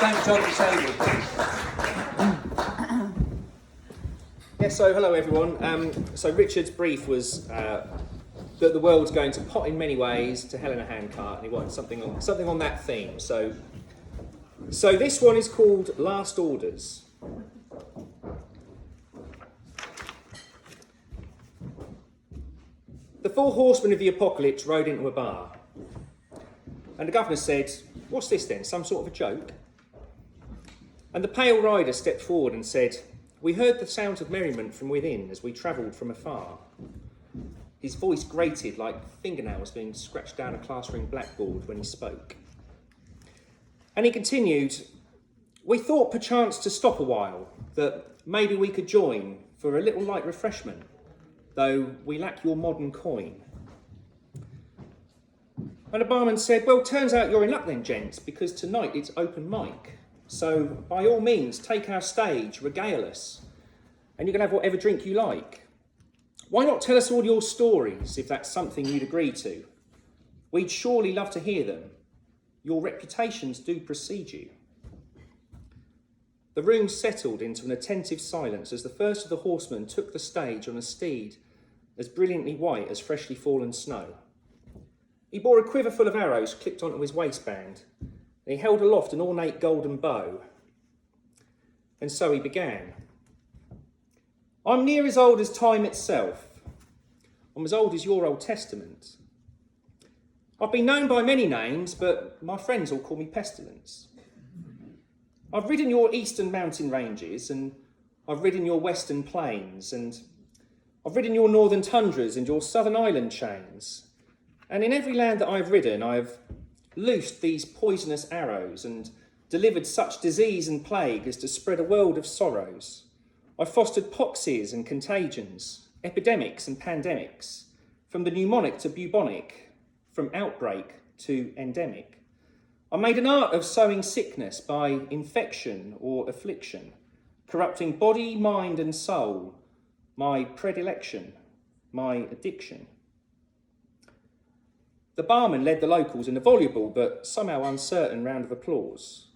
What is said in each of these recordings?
thank John for saving, please. Yes, so hello everyone. So Richard's brief was that the world's going to pot in many ways, to hell in a handcart, and he wanted something on that theme. So this one is called Last Orders. The four horsemen of the apocalypse rode into a bar, and the governor said, "What's this then, some sort of a joke?" And the pale rider stepped forward and said, "We heard the sounds of merriment from within as we travelled from afar." His voice grated like fingernails being scratched down a classroom blackboard when he spoke. And he continued, "We thought perchance to stop a while, that maybe we could join for a little light refreshment, though we lack your modern coin." And the barman said, "Well, turns out you're in luck then, gents, because tonight it's open mic. So by all means, take our stage, regale us, and you can have whatever drink you like. Why not tell us all your stories, if that's something you'd agree to? We'd surely love to hear them. Your reputations do precede you." The room settled into an attentive silence as the first of the horsemen took the stage on a steed as brilliantly white as freshly fallen snow. He bore a quiver full of arrows clipped onto his waistband, and he held aloft an ornate golden bow. And so he began. "I'm near as old as time itself. I'm as old as your Old Testament. I've been known by many names, but my friends all call me Pestilence. I've ridden your eastern mountain ranges, and I've ridden your western plains, and I've ridden your northern tundras and your southern island chains. And in every land that I've ridden, I've loosed these poisonous arrows and delivered such disease and plague as to spread a world of sorrows. I've fostered poxies and contagions, epidemics and pandemics, from the pneumonic to bubonic, from outbreak to endemic. I made an art of sowing sickness by infection or affliction, corrupting body, mind and soul, my predilection, my addiction." The barman led the locals in a voluble but somehow uncertain round of applause.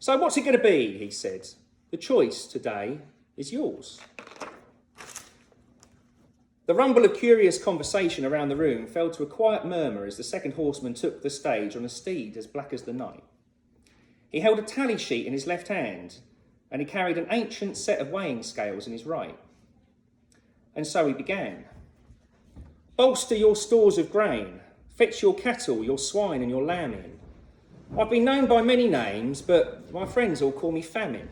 "So what's it going to be?" he said. "The choice today is yours." The rumble of curious conversation around the room fell to a quiet murmur as the second horseman took the stage on a steed as black as the night. He held a tally sheet in his left hand, and he carried an ancient set of weighing scales in his right. And so he began. "Bolster your stores of grain. Fetch your cattle, your swine and your lamb in. I've been known by many names, but my friends all call me Famine.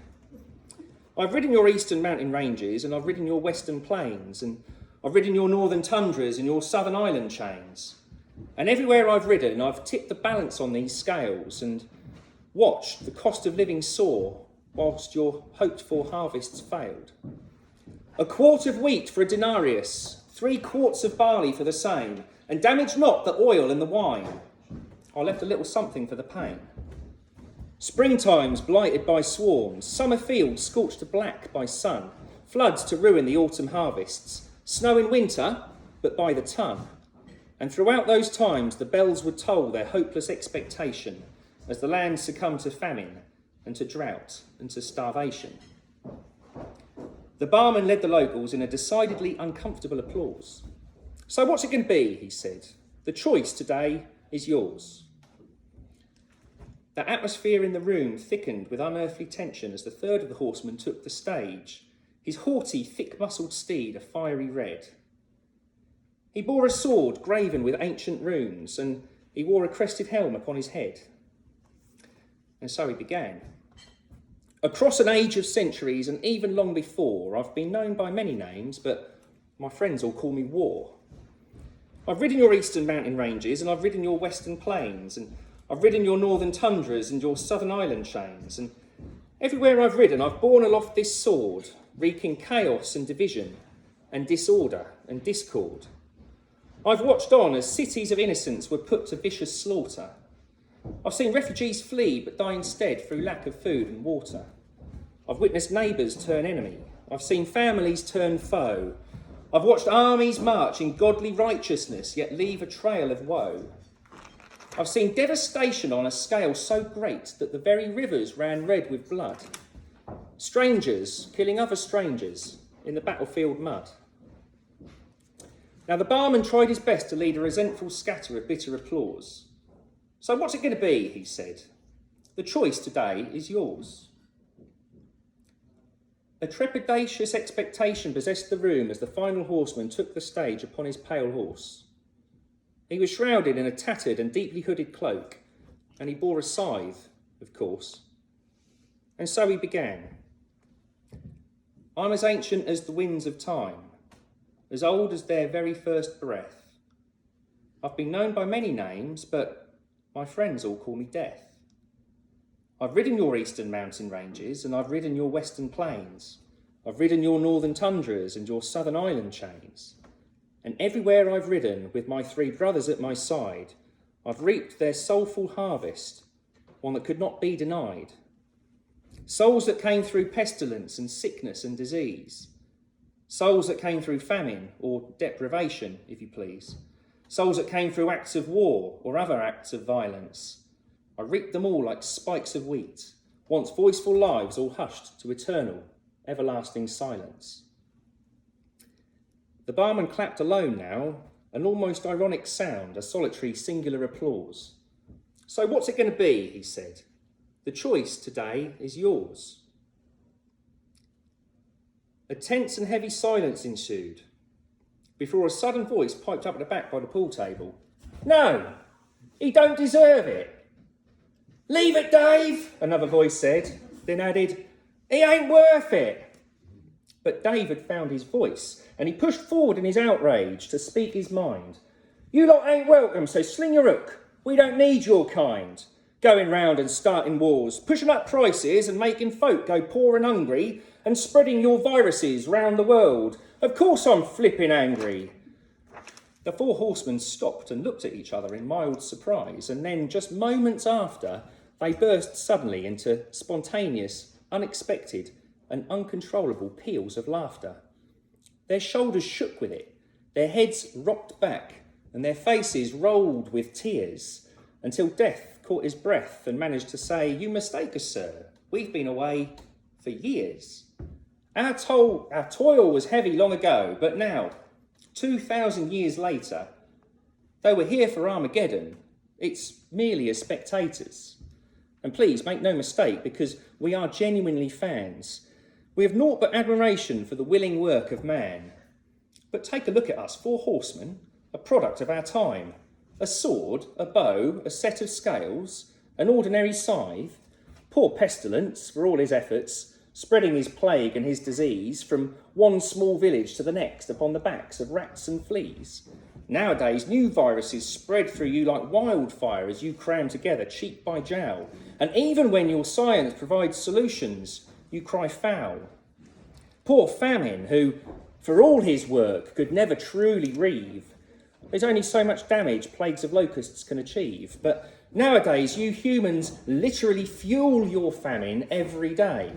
I've ridden your eastern mountain ranges, and I've ridden your western plains, and I've ridden your northern tundras and your southern island chains. And everywhere I've ridden, I've tipped the balance on these scales and watched the cost of living soar whilst your hoped-for harvests failed. A quart of wheat for a denarius, 3 quarts of barley for the same, and damage not the oil and the wine. I left a little something for the pain. Springtimes blighted by swarms, summer fields scorched to black by sun, floods to ruin the autumn harvests, snow in winter, but by the ton. And throughout those times the bells would toll their hopeless expectation as the land succumbed to famine and to drought and to starvation." The barman led the locals in a decidedly uncomfortable applause. "So what's it going to be?" he said. "The choice today is yours." The atmosphere in the room thickened with unearthly tension as the third of the horsemen took the stage, his haughty, thick-muscled steed a fiery red. He bore a sword graven with ancient runes, and he wore a crested helm upon his head. And so he began. "Across an age of centuries, and even long before, I've been known by many names, but my friends all call me War. I've ridden your eastern mountain ranges, and I've ridden your western plains, and I've ridden your northern tundras and your southern island chains, and everywhere I've ridden, I've borne aloft this sword, wreaking chaos and division, and disorder and discord. I've watched on as cities of innocence were put to vicious slaughter. I've seen refugees flee but die instead through lack of food and water. I've witnessed neighbours turn enemy. I've seen families turn foe. I've watched armies march in godly righteousness, yet leave a trail of woe. I've seen devastation on a scale so great that the very rivers ran red with blood. Strangers killing other strangers in the battlefield mud. Now the barman tried his best to lead a resentful scatter of bitter applause. So what's it going to be, he said. The choice today is yours. A trepidatious expectation possessed the room as the final horseman took the stage upon his pale horse. He was shrouded in a tattered and deeply hooded cloak, and he bore a scythe, of course. And so he began. I'm as ancient as the winds of time, as old as their very first breath. I've been known by many names, but my friends all call me Death. I've ridden your eastern mountain ranges, and I've ridden your western plains. I've ridden your northern tundras and your southern island chains. And everywhere I've ridden with my three brothers at my side, I've reaped their soulful harvest, one that could not be denied. Souls that came through pestilence and sickness and disease. Souls that came through famine or deprivation, if you please. Souls that came through acts of war or other acts of violence. I reaped them all like spikes of wheat, once voiceful lives all hushed to eternal, everlasting silence. The barman clapped alone now, an almost ironic sound, a solitary singular applause. So what's it going to be, he said. The choice today is yours. A tense and heavy silence ensued, before a sudden voice piped up at the back by the pool table. No, he don't deserve it. Leave it, Dave, another voice said, then added, he ain't worth it. But Dave had found his voice, and he pushed forward in his outrage to speak his mind. You lot ain't welcome, so sling your hook. We don't need your kind. Going round and starting wars, pushing up prices and making folk go poor and hungry, and spreading your viruses round the world. Of course I'm flipping angry. The four horsemen stopped and looked at each other in mild surprise, and then, just moments after, they burst suddenly into spontaneous, unexpected, and uncontrollable peals of laughter. Their shoulders shook with it, their heads rocked back, and their faces rolled with tears, until Death caught his breath and managed to say, you mistake us, sir. We've been away for years. Our toil was heavy long ago, but now, 2,000 years later, though we're here for Armageddon, it's merely as spectators. And please make no mistake, because we are genuinely fans. We have naught but admiration for the willing work of man. But take a look at us, four horsemen, a product of our time. A sword, a bow, a set of scales, an ordinary scythe. Poor Pestilence, for all his efforts, spreading his plague and his disease from one small village to the next upon the backs of rats and fleas. Nowadays, new viruses spread through you like wildfire as you cram together cheek by jowl. And even when your science provides solutions, you cry foul. Poor Famine, who, for all his work, could never truly reave. There's only so much damage plagues of locusts can achieve. But nowadays, you humans literally fuel your famine every day,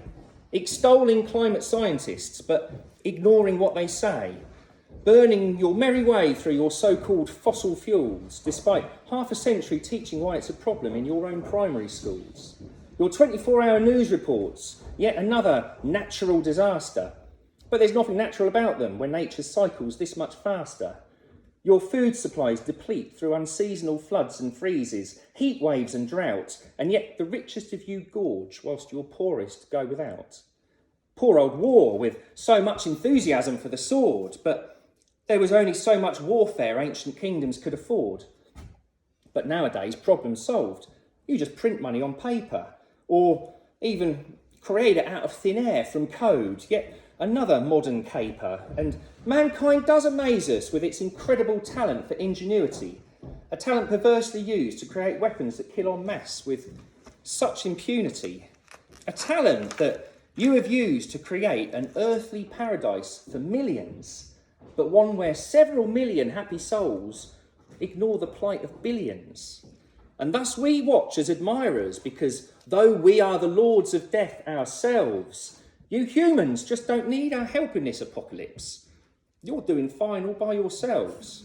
extolling climate scientists, but ignoring what they say, burning your merry way through your so-called fossil fuels, despite half a century teaching why it's a problem in your own primary schools. Your 24-hour news reports, yet another natural disaster. But there's nothing natural about them when nature cycles this much faster. Your food supplies deplete through unseasonal floods and freezes, heat waves and droughts, and yet the richest of you gorge whilst your poorest go without. Poor old war, with so much enthusiasm for the sword, but there was only so much warfare ancient kingdoms could afford. But nowadays, problems solved. You just print money on paper, or even create it out of thin air from code, yet another modern caper, and mankind does amaze us with its incredible talent for ingenuity, a talent perversely used to create weapons that kill en masse with such impunity, a talent that you have used to create an earthly paradise for millions, but one where several million happy souls ignore the plight of billions. And thus we watch as admirers, because though we are the lords of death ourselves, you humans just don't need our help in this apocalypse. You're doing fine all by yourselves.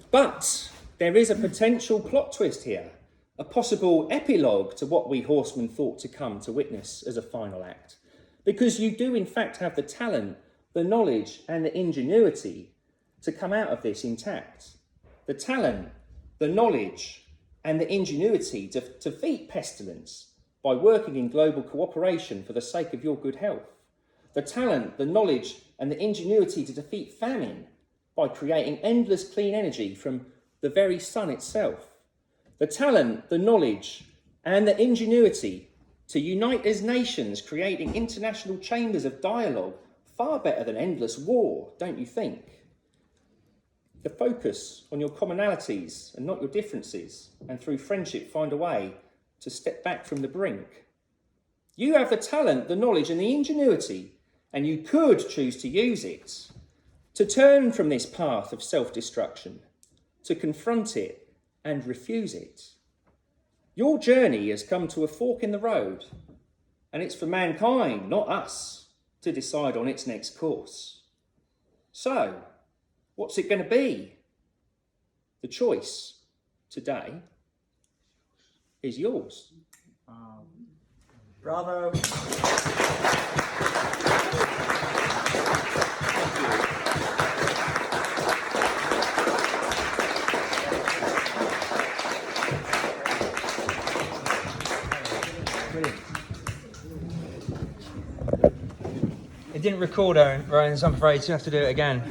But there is a potential plot twist here, a possible epilogue to what we horsemen thought to come to witness as a final act. Because you do in fact have the talent, the knowledge and the ingenuity to come out of this intact. The talent, the knowledge and the ingenuity to defeat pestilence by working in global cooperation for the sake of your good health. The talent, the knowledge and the ingenuity to defeat famine by creating endless clean energy from the very sun itself. The talent, the knowledge and the ingenuity to unite as nations, creating international chambers of dialogue, far better than endless war, don't you think? To focus on your commonalities and not your differences, and through friendship find a way to step back from the brink. You have the talent, the knowledge and the ingenuity, and you could choose to use it, to turn from this path of self-destruction, to confront it and refuse it. Your journey has come to a fork in the road, and it's for mankind, not us, to decide on its next course. So, what's it going to be? The choice today is yours. Bravo. Brilliant. It didn't record, Rowan, so I'm afraid you have to do it again.